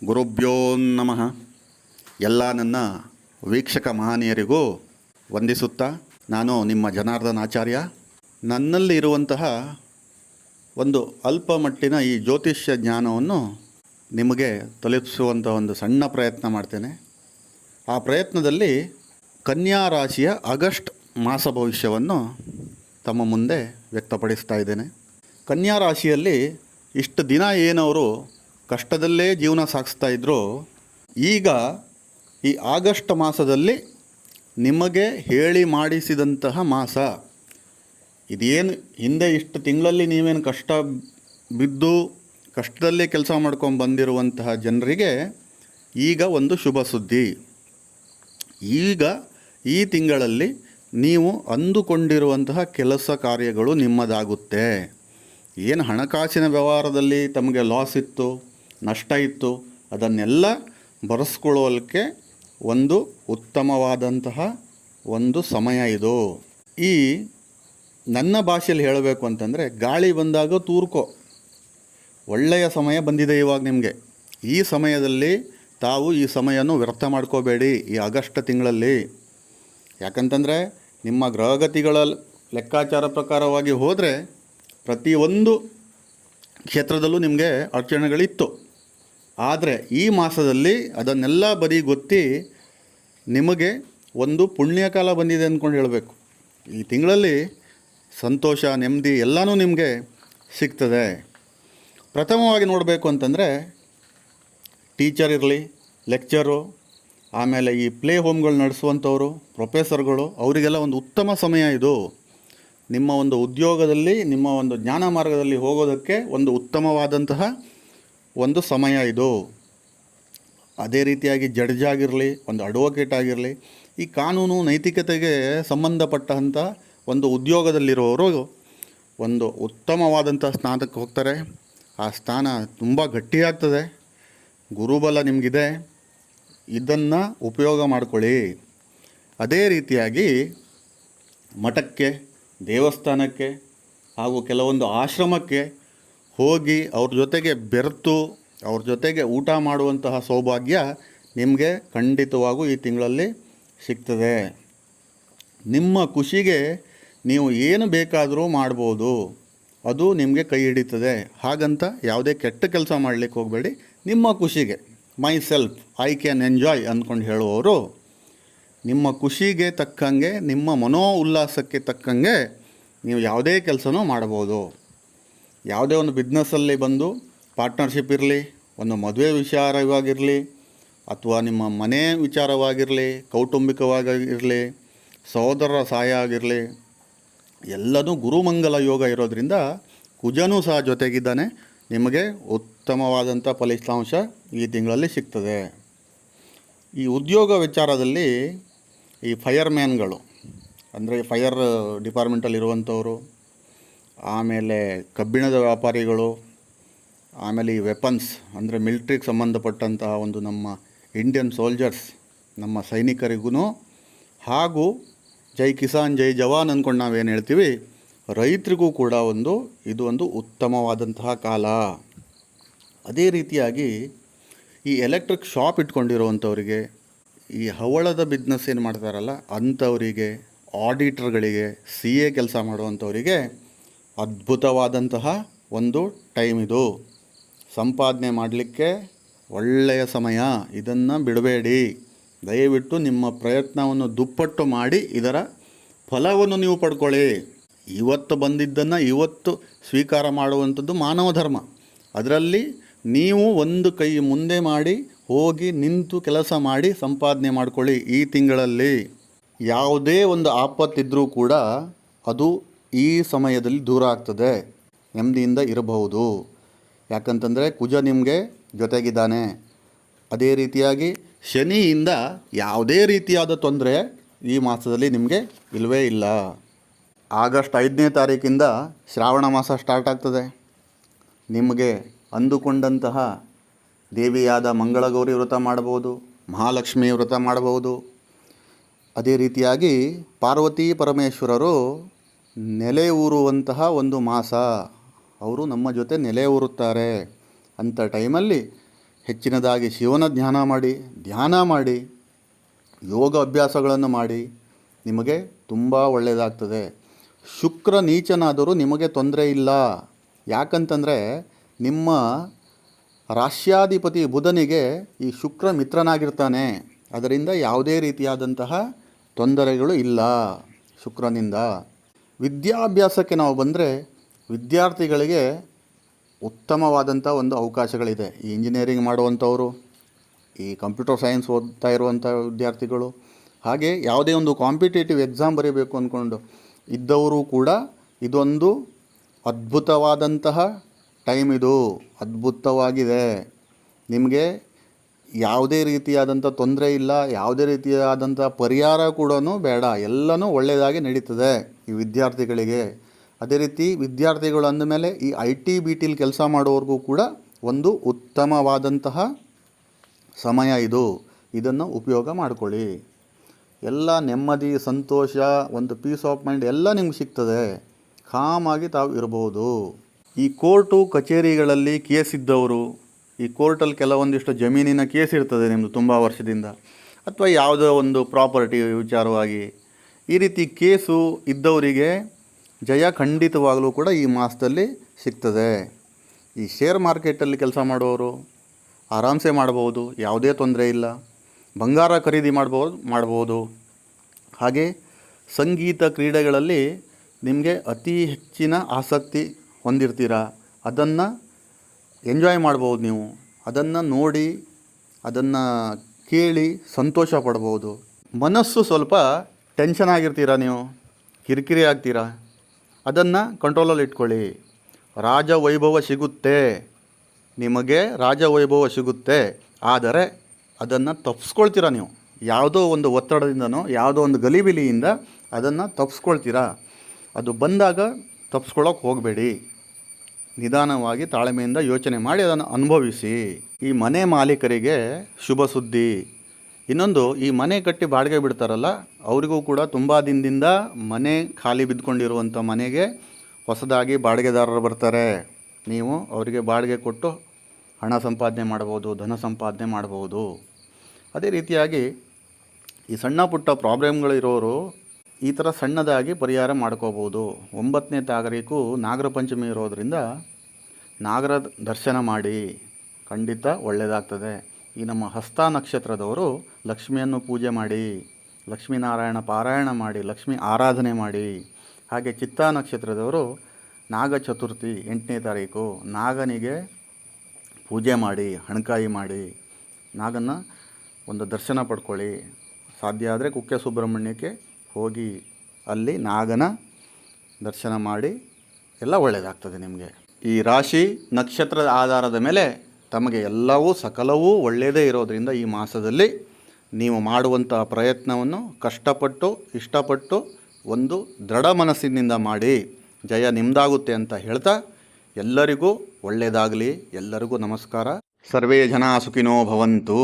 ಗುರುಭ್ಯೋ ನಮಃ. ಎಲ್ಲ ನನ್ನ ವೀಕ್ಷಕ ಮಹನೀಯರಿಗೂ ವಂದಿಸುತ್ತಾ, ನಾನು ನಿಮ್ಮ ಜನಾರ್ದನ ಆಚಾರ್ಯ. ನನ್ನಲ್ಲಿ ಇರುವಂತಹ ಒಂದು ಅಲ್ಪ ಮಟ್ಟಿನ ಈ ಜ್ಯೋತಿಷ್ಯ ಜ್ಞಾನವನ್ನು ನಿಮಗೆ ತಲುಪಿಸುವಂಥ ಒಂದು ಸಣ್ಣ ಪ್ರಯತ್ನ ಮಾಡ್ತೇನೆ. ಆ ಪ್ರಯತ್ನದಲ್ಲಿ ಕನ್ಯಾ ರಾಶಿಯ ಆಗಸ್ಟ್ ಮಾಸ ಭವಿಷ್ಯವನ್ನು ತಮ್ಮ ಮುಂದೆ ವ್ಯಕ್ತಪಡಿಸ್ತಾ ಇದ್ದೇನೆ. ಕನ್ಯಾ ರಾಶಿಯಲ್ಲಿ ಇಷ್ಟು ದಿನ ಏನವರು ಕಷ್ಟದಲ್ಲೇ ಜೀವನ ಸಾಗಿಸ್ತಾ ಇದ್ದರು, ಈಗ ಈ ಆಗಸ್ಟ್ ಮಾಸದಲ್ಲಿ ನಿಮಗೆ ಹೇಳಿ ಮಾಡಿಸಿದಂತಹ ಮಾಸ. ಇದೇನು ಹಿಂದೆ ಇಷ್ಟು ತಿಂಗಳಲ್ಲಿ ನೀವೇನು ಕಷ್ಟ ಬಿದ್ದು ಕಷ್ಟದಲ್ಲೇ ಕೆಲಸ ಮಾಡ್ಕೊಂಡು ಬಂದಿರುವಂತಹ ಜನರಿಗೆ ಈಗ ಒಂದು ಶುಭ ಸುದ್ದಿ. ಈಗ ಈ ತಿಂಗಳಲ್ಲಿ ನೀವು ಅಂದುಕೊಂಡಿರುವಂತಹ ಕೆಲಸ ಕಾರ್ಯಗಳು ನಿಮ್ಮದಾಗುತ್ತೆ. ಏನು ಹಣಕಾಸಿನ ವ್ಯವಹಾರದಲ್ಲಿ ತಮಗೆ ಲಾಸ್ ಇತ್ತು, ನಷ್ಟ ಇತ್ತು, ಅದನ್ನೆಲ್ಲ ಬರೆಸ್ಕೊಳ್ಳೋಕ್ಕೆ ಒಂದು ಉತ್ತಮವಾದಂತಹ ಒಂದು ಸಮಯ ಇದು. ಈ ನನ್ನ ಭಾಷೆಯಲ್ಲಿ ಹೇಳಬೇಕು ಅಂತಂದರೆ, ಗಾಳಿ ಬಂದಾಗ ತೂರ್ಕೋ, ಒಳ್ಳೆಯ ಸಮಯ ಬಂದಿದೆ ಇವಾಗ ನಿಮಗೆ. ಈ ಸಮಯದಲ್ಲಿ ತಾವು ಈ ಸಮಯವನ್ನು ವ್ಯರ್ಥ ಮಾಡ್ಕೋಬೇಡಿ ಈ ಆಗಸ್ಟ್ ತಿಂಗಳಲ್ಲಿ. ಯಾಕಂತಂದರೆ ನಿಮ್ಮ ಗ್ರಹಗತಿಗಳ ಲೆಕ್ಕಾಚಾರ ಪ್ರಕಾರವಾಗಿ ಹೋದರೆ ಪ್ರತಿಯೊಂದು ಕ್ಷೇತ್ರದಲ್ಲೂ ನಿಮಗೆ ಅಡಚಣೆಗಳಿತ್ತು. ಆದರೆ ಈ ಮಾಸದಲ್ಲಿ ಅದನ್ನೆಲ್ಲ ಬದಿಗೊತ್ತಿ ನಿಮಗೆ ಒಂದು ಪುಣ್ಯಕಾಲ ಬಂದಿದೆ ಅಂದ್ಕೊಂಡು ಹೇಳಬೇಕು. ಈ ತಿಂಗಳಲ್ಲಿ ಸಂತೋಷ, ನೆಮ್ಮದಿ ಎಲ್ಲನೂ ನಿಮಗೆ ಸಿಗ್ತದೆ. ಪ್ರಥಮವಾಗಿ ನೋಡಬೇಕು ಅಂತಂದರೆ, ಟೀಚರ್ ಇರಲಿ, ಲೆಕ್ಚರು, ಆಮೇಲೆ ಈ ಪ್ಲೇ ಹೋಮ್ಗಳು ನಡೆಸುವಂಥವರು, ಪ್ರೊಫೆಸರ್ಗಳು, ಅವರಿಗೆಲ್ಲ ಒಂದು ಉತ್ತಮ ಸಮಯ ಇದು. ನಿಮ್ಮ ಒಂದು ಉದ್ಯೋಗದಲ್ಲಿ, ನಿಮ್ಮ ಒಂದು ಜ್ಞಾನ ಮಾರ್ಗದಲ್ಲಿ ಹೋಗೋದಕ್ಕೆ ಒಂದು ಉತ್ತಮವಾದಂತಹ ಒಂದು ಸಮಯ ಇದು. ಅದೇ ರೀತಿಯಾಗಿ ಜಡ್ಜ್ ಆಗಿರಲಿ, ಒಂದು ಅಡ್ವೊಕೇಟ್ ಆಗಿರಲಿ, ಈ ಕಾನೂನು ನೈತಿಕತೆಗೆ ಸಂಬಂಧಪಟ್ಟಂಥ ಒಂದು ಉದ್ಯೋಗದಲ್ಲಿರೋರು ಒಂದು ಉತ್ತಮವಾದಂಥ ಸ್ಥಾನಕ್ಕೆ ಹೋಗ್ತಾರೆ. ಆ ಸ್ಥಾನ ತುಂಬ ಗಟ್ಟಿಯಾಗ್ತದೆ. ಗುರುಬಲ ನಿಮಗಿದೆ, ಇದನ್ನು ಉಪಯೋಗ ಮಾಡಿಕೊಳ್ಳಿ. ಅದೇ ರೀತಿಯಾಗಿ ಮಠಕ್ಕೆ, ದೇವಸ್ಥಾನಕ್ಕೆ ಹಾಗೂ ಕೆಲವೊಂದು ಆಶ್ರಮಕ್ಕೆ ಹೋಗಿ ಅವ್ರ ಜೊತೆಗೆ ಬೆರೆತು ಅವ್ರ ಜೊತೆಗೆ ಊಟ ಮಾಡುವಂತಹ ಸೌಭಾಗ್ಯ ನಿಮಗೆ ಖಂಡಿತವಾಗೂ ಈ ತಿಂಗಳಲ್ಲಿ ಸಿಗ್ತದೆ. ನಿಮ್ಮ ಖುಷಿಗೆ ನೀವು ಏನು ಬೇಕಾದರೂ ಮಾಡ್ಬೋದು, ಅದು ನಿಮಗೆ ಕೈ ಹಿಡಿತದೆ. ಹಾಗಂತ ಯಾವುದೇ ಕೆಟ್ಟ ಕೆಲಸ ಮಾಡಲಿಕ್ಕೆ ಹೋಗಬೇಡಿ. ನಿಮ್ಮ ಖುಷಿಗೆ, my self I can enjoy ಅಂದ್ಕೊಂಡು ಹೇಳುವವರು ನಿಮ್ಮ ಖುಷಿಗೆ ತಕ್ಕಂಗೆ, ನಿಮ್ಮ ಮನೋ ಉಲ್ಲಾಸಕ್ಕೆ ತಕ್ಕಂಗೆ ನೀವು ಯಾವುದೇ ಕೆಲಸನೂ ಮಾಡ್ಬೋದು. ಯಾವುದೇ ಒಂದು ಬಿಸ್ನೆಸ್ಸಲ್ಲಿ ಬಂದು ಪಾರ್ಟ್ನರ್ಶಿಪ್ ಇರಲಿ, ಒಂದು ಮದುವೆ ವಿಚಾರವಾಗಿರಲಿ, ಅಥವಾ ನಿಮ್ಮ ಮನೆ ವಿಚಾರವಾಗಿರಲಿ, ಕೌಟುಂಬಿಕವಾಗಿರಲಿ, ಸಹೋದರರ ಸಹಾಯ ಆಗಿರಲಿ, ಎಲ್ಲನೂ ಗುರುಮಂಗಲ ಯೋಗ ಇರೋದರಿಂದ ಕುಜನೂ ಸಹ ಜೊತೆಗಿದ್ದಾನೆ. ನಿಮಗೆ ಉತ್ತಮವಾದಂಥ ಫಲಿತಾಂಶ ಈ ತಿಂಗಳಲ್ಲಿ ಸಿಗ್ತದೆ. ಈ ಉದ್ಯೋಗ ವಿಚಾರದಲ್ಲಿ ಈ ಫೈರ್ಮ್ಯಾನ್ಗಳು, ಅಂದರೆ ಫೈರ್ ಡಿಪಾರ್ಟ್ಮೆಂಟಲ್ಲಿರುವಂಥವರು, ಆಮೇಲೆ ಕಬ್ಬಿಣದ ವ್ಯಾಪಾರಿಗಳು, ಆಮೇಲೆ ಈ ವೆಪನ್ಸ್ ಅಂದರೆ ಮಿಲ್ಟ್ರಿಗೆ ಸಂಬಂಧಪಟ್ಟಂತಹ ಒಂದು ನಮ್ಮ ಇಂಡಿಯನ್ ಸೋಲ್ಜರ್ಸ್, ನಮ್ಮ ಸೈನಿಕರಿಗೂ, ಹಾಗೂ ಜೈ ಕಿಸಾನ್ ಜೈ ಜವಾನ್ ಅಂದ್ಕೊಂಡು ನಾವೇನು ಹೇಳ್ತೀವಿ, ರೈತರಿಗೂ ಕೂಡ ಇದು ಒಂದು ಉತ್ತಮವಾದಂತಹ ಕಾಲ. ಅದೇ ರೀತಿಯಾಗಿ ಈ ಎಲೆಕ್ಟ್ರಿಕ್ ಶಾಪ್ ಇಟ್ಕೊಂಡಿರುವಂಥವರಿಗೆ, ಈ ಹವಳದ ಬಿಸ್ನೆಸ್ ಏನು ಮಾಡ್ತಾರಲ್ಲ ಅಂಥವರಿಗೆ, ಆಡಿಟರ್ಗಳಿಗೆ, CA ಕೆಲಸ ಮಾಡುವಂಥವರಿಗೆ ಅದ್ಭುತವಾದಂತಹ ಒಂದು ಟೈಮ್ ಇದು. ಸಂಪಾದನೆ ಮಾಡಲಿಕ್ಕೆ ಒಳ್ಳೆಯ ಸಮಯ. ಇದನ್ನು ಬಿಡಬೇಡಿ. ದಯವಿಟ್ಟು ನಿಮ್ಮ ಪ್ರಯತ್ನವನ್ನು ದುಪ್ಪಟ್ಟು ಮಾಡಿ ಇದರ ಫಲವನ್ನು ನೀವು ಪಡ್ಕೊಳ್ಳಿ. ಇವತ್ತು ಬಂದಿದ್ದನ್ನು ಇವತ್ತು ಸ್ವೀಕಾರ ಮಾಡುವಂಥದ್ದು ಮಾನವ ಧರ್ಮ. ಅದರಲ್ಲಿ ನೀವು ಒಂದು ಕೈ ಮುಂದೆ ಮಾಡಿ ಹೋಗಿ ನಿಂತು ಕೆಲಸ ಮಾಡಿ ಸಂಪಾದನೆ ಮಾಡಿಕೊಳ್ಳಿ. ಈ ತಿಂಗಳಲ್ಲಿ ಯಾವುದೇ ಒಂದು ಆಪತ್ತಿದ್ದರೂ ಕೂಡ ಅದು ಈ ಸಮಯದಲ್ಲಿ ದೂರ ಆಗ್ತದೆ. ನೆಮ್ಮದಿಯಿಂದ ಇರಬಹುದು. ಯಾಕಂತಂದರೆ ಕುಜ ನಿಮಗೆ ಜೊತೆಗಿದ್ದಾನೆ. ಅದೇ ರೀತಿಯಾಗಿ ಶನಿಯಿಂದ ಯಾವುದೇ ರೀತಿಯಾದ ತೊಂದರೆ ಈ ಮಾಸದಲ್ಲಿ ನಿಮಗೆ ಇಲ್ಲವೇ ಇಲ್ಲ. ಆಗಸ್ಟ್ 5ನೇ ತಾರೀಕಿಂದ ಶ್ರಾವಣ ಮಾಸ ಸ್ಟಾರ್ಟ್ ಆಗ್ತದೆ. ನಿಮಗೆ ಅಂದುಕೊಂಡಂತಹ ದೇವಿಯಾದ ಮಂಗಳಗೌರಿ ವ್ರತ ಮಾಡಬಹುದು, ಮಹಾಲಕ್ಷ್ಮಿ ವ್ರತ ಮಾಡಬಹುದು. ಅದೇ ರೀತಿಯಾಗಿ ಪಾರ್ವತಿ ಪರಮೇಶ್ವರರು ನೆಲೆ ಊರುವಂತಹ ಒಂದು ಮಾಸ. ಅವರು ನಮ್ಮ ಜೊತೆ ನೆಲೆ ಊರುತ್ತಾರೆ. ಅಂಥ ಟೈಮಲ್ಲಿ ಹೆಚ್ಚಿನದಾಗಿ ಶಿವನ ಧ್ಯಾನ ಮಾಡಿ ಯೋಗ ಅಭ್ಯಾಸಗಳನ್ನು ಮಾಡಿ ನಿಮಗೆ ತುಂಬ ಒಳ್ಳೆಯದಾಗ್ತದೆ. ಶುಕ್ರ ನೀಚನಾದರೂ ನಿಮಗೆ ತೊಂದರೆ ಇಲ್ಲ. ಯಾಕಂತಂದರೆ ನಿಮ್ಮ ರಾಶ್ಯಾಧಿಪತಿ ಬುಧನಿಗೆ ಈ ಶುಕ್ರ ಮಿತ್ರನಾಗಿರ್ತಾನೆ. ಅದರಿಂದ ಯಾವುದೇ ರೀತಿಯಾದಂತಹ ತೊಂದರೆಗಳು ಇಲ್ಲ ಶುಕ್ರನಿಂದ. ವಿದ್ಯಾಭ್ಯಾಸಕ್ಕೆ ನಾವು ಬಂದರೆ ವಿದ್ಯಾರ್ಥಿಗಳಿಗೆ ಉತ್ತಮವಾದಂಥ ಒಂದು ಅವಕಾಶಗಳಿದೆ. ಈ ಇಂಜಿನಿಯರಿಂಗ್ ಮಾಡುವಂಥವರು, ಈ ಕಂಪ್ಯೂಟರ್ ಸೈನ್ಸ್ ಓದ್ತಾ ಇರುವಂಥ ವಿದ್ಯಾರ್ಥಿಗಳು, ಹಾಗೆ ಯಾವುದೇ ಒಂದು ಕಾಂಪಿಟೇಟಿವ್ ಎಕ್ಸಾಮ್ ಬರೀಬೇಕು ಅಂದ್ಕೊಂಡು ಇದ್ದವರು ಕೂಡ ಇದೊಂದು ಅದ್ಭುತವಾದಂತಹ ಟೈಮ್. ಇದು ಅದ್ಭುತವಾಗಿದೆ. ನಿಮಗೆ ಯಾವುದೇ ರೀತಿಯಾದಂಥ ತೊಂದರೆ ಇಲ್ಲ, ಯಾವುದೇ ರೀತಿಯಾದಂಥ ಪರಿಹಾರ ಕೂಡ ಬೇಡ, ಎಲ್ಲನೂ ಒಳ್ಳೆಯದಾಗಿ ನಡೀತದೆ ಈ ವಿದ್ಯಾರ್ಥಿಗಳಿಗೆ. ಅದೇ ರೀತಿ ವಿದ್ಯಾರ್ಥಿಗಳು ಅಂದಮೇಲೆ ಈ IT BTಲಿ ಕೆಲಸ ಮಾಡೋವ್ರಿಗೂ ಕೂಡ ಒಂದು ಉತ್ತಮವಾದಂತಹ ಸಮಯ ಇದು. ಇದನ್ನು ಉಪಯೋಗ ಮಾಡಿಕೊಳ್ಳಿ. ಎಲ್ಲ ನೆಮ್ಮದಿ, ಸಂತೋಷ, ಒಂದು ಪೀಸ್ ಆಫ್ ಮೈಂಡ್ ಎಲ್ಲ ನಿಮ್ಗೆ ಸಿಗ್ತದೆ. ಕಾಮಾಗಿ ತಾವು ಇರ್ಬೋದು. ಈ ಕೋರ್ಟು ಕಚೇರಿಗಳಲ್ಲಿ ಕೇಸ್ ಇದ್ದವರು, ಈ ಕೋರ್ಟಲ್ಲಿ ಕೆಲವೊಂದಿಷ್ಟು ಜಮೀನಿನ ಕೇಸ್ ಇರ್ತದೆ ನಿಮ್ಮದು ತುಂಬ ವರ್ಷದಿಂದ, ಅಥವಾ ಯಾವುದೋ ಒಂದು ಪ್ರಾಪರ್ಟಿ ವಿಚಾರವಾಗಿ, ಈ ರೀತಿ ಕೇಸು ಇದ್ದವರಿಗೆ ಜಯ ಖಂಡಿತವಾಗಲೂ ಕೂಡ ಈ ಮಾಸದಲ್ಲಿ ಸಿಗ್ತದೆ. ಈ ಶೇರ್ ಮಾರ್ಕೆಟಲ್ಲಿ ಕೆಲಸ ಮಾಡೋರು ಆರಾಮ್ಸೆ ಮಾಡ್ಬೋದು, ಯಾವುದೇ ತೊಂದರೆ ಇಲ್ಲ. ಬಂಗಾರ ಖರೀದಿ ಮಾಡ್ಬೋದು. ಹಾಗೆ ಸಂಗೀತ ಕ್ರೀಡೆಗಳಲ್ಲಿ ನಿಮಗೆ ಅತಿ ಹೆಚ್ಚಿನ ಆಸಕ್ತಿ ಹೊಂದಿರ್ತೀರ. ಅದನ್ನು ಎಂಜಾಯ್ ಮಾಡ್ಬೋದು ನೀವು. ಅದನ್ನು ನೋಡಿ, ಅದನ್ನು ಕೇಳಿ ಸಂತೋಷ ಪಡ್ಬೋದು. ಮನಸ್ಸು ಸ್ವಲ್ಪ ಟೆನ್ಷನ್ ಆಗಿರ್ತೀರ, ನೀವು ಕಿರಿಕಿರಿ ಆಗ್ತೀರಾ. ಅದನ್ನು ಕಂಟ್ರೋಲಲ್ಲಿ ಇಟ್ಕೊಳ್ಳಿ. ರಾಜವೈಭವ ಸಿಗುತ್ತೆ, ನಿಮಗೆ ರಾಜವೈಭವ ಸಿಗುತ್ತೆ. ಆದರೆ ಅದನ್ನು ತಪ್ಪಿಸ್ಕೊಳ್ತೀರ ನೀವು. ಯಾವುದೋ ಒಂದು ಒತ್ತಡದಿಂದನೋ ಯಾವುದೋ ಒಂದು ಗಲಿಬಿಲಿಯಿಂದ ಅದನ್ನು ತಪ್ಪಿಸ್ಕೊಳ್ತೀರ. ಅದು ಬಂದಾಗ ತಪ್ಪಿಸ್ಕೊಳ್ಳೋಕೆ ಹೋಗಬೇಡಿ. ನಿಧಾನವಾಗಿ ತಾಳ್ಮೆಯಿಂದ ಯೋಚನೆ ಮಾಡಿ ಅದನ್ನು ಅನುಭವಿಸಿ. ಈ ಮನೆ ಮಾಲೀಕರಿಗೆ ಶುಭ ಸುದ್ದಿ. ಇನ್ನೊಂದು, ಈ ಮನೆ ಕಟ್ಟಿ ಬಾಡಿಗೆ ಬಿಡ್ತಾರಲ್ಲ, ಅವರಿಗೂ ಕೂಡ ತುಂಬ ದಿನದಿಂದ ಮನೆ ಖಾಲಿ ಬಿದ್ದುಕೊಂಡಿರುವಂಥ ಮನೆಗೆ ಹೊಸದಾಗಿ ಬಾಡಿಗೆದಾರರು ಬರ್ತಾರೆ. ನೀವು ಅವರಿಗೆ ಬಾಡಿಗೆ ಕೊಟ್ಟು ಹಣ ಸಂಪಾದನೆ ಮಾಡ್ಬೋದು, ಧನ ಸಂಪಾದನೆ ಮಾಡ್ಬೋದು. ಅದೇ ರೀತಿಯಾಗಿ ಈ ಸಣ್ಣ ಪುಟ್ಟ ಪ್ರಾಬ್ಲಮ್ಗಳಿರೋರು ಈ ಥರ ಸಣ್ಣದಾಗಿ ಪರಿಹಾರ ಮಾಡ್ಕೋಬೋದು. 9ನೇ ತಾರೀಕು ನಾಗರ ಪಂಚಮಿ ಇರೋದರಿಂದ ನಾಗರ ದರ್ಶನ ಮಾಡಿ, ಖಂಡಿತ ಒಳ್ಳೆಯದಾಗ್ತದೆ. ಈ ನಮ್ಮ ಹಸ್ತ ನಕ್ಷತ್ರದವರು ಲಕ್ಷ್ಮಿಯನ್ನು ಪೂಜೆ ಮಾಡಿ, ಲಕ್ಷ್ಮೀನಾರಾಯಣ ಪಾರಾಯಣ ಮಾಡಿ, ಲಕ್ಷ್ಮೀ ಆರಾಧನೆ ಮಾಡಿ. ಹಾಗೆ ಚಿತ್ತಾ ನಕ್ಷತ್ರದವರು ನಾಗ ಚತುರ್ಥಿ 8ನೇ ತಾರೀಕು ನಾಗನಿಗೆ ಪೂಜೆ ಮಾಡಿ, ಹಣಕಾಯಿ ಮಾಡಿ, ನಾಗನ ಒಂದು ದರ್ಶನ ಪಡ್ಕೊಳ್ಳಿ. ಸಾಧ್ಯ ಆದರೆ ಕುಕ್ಕೆ ಸುಬ್ರಹ್ಮಣ್ಯಕ್ಕೆ ಹೋಗಿ ಅಲ್ಲಿ ನಾಗನ ದರ್ಶನ ಮಾಡಿ, ಎಲ್ಲ ಒಳ್ಳೆಯದಾಗ್ತದೆ ನಿಮಗೆ. ಈ ರಾಶಿ ನಕ್ಷತ್ರದ ಆಧಾರದ ಮೇಲೆ ತಮಗೆ ಎಲ್ಲವೂ ಸಕಲವೂ ಒಳ್ಳೆಯದೇ ಇರೋದರಿಂದ ಈ ಮಾಸದಲ್ಲಿ ನೀವು ಮಾಡುವಂಥ ಪ್ರಯತ್ನವನ್ನು ಕಷ್ಟಪಟ್ಟು ಇಷ್ಟಪಟ್ಟು ಒಂದು ದೃಢ ಮನಸ್ಸಿನಿಂದ ಮಾಡಿ ಜಯ ನಿಮ್ಮದಾಗುತ್ತೆ ಅಂತ ಹೇಳ್ತಾ ಎಲ್ಲರಿಗೂ ಒಳ್ಳೆಯದಾಗಲಿ. ಎಲ್ಲರಿಗೂ ನಮಸ್ಕಾರ. ಸರ್ವೇ ಜನ ಸುಖಿನೋ ಭವಂತು.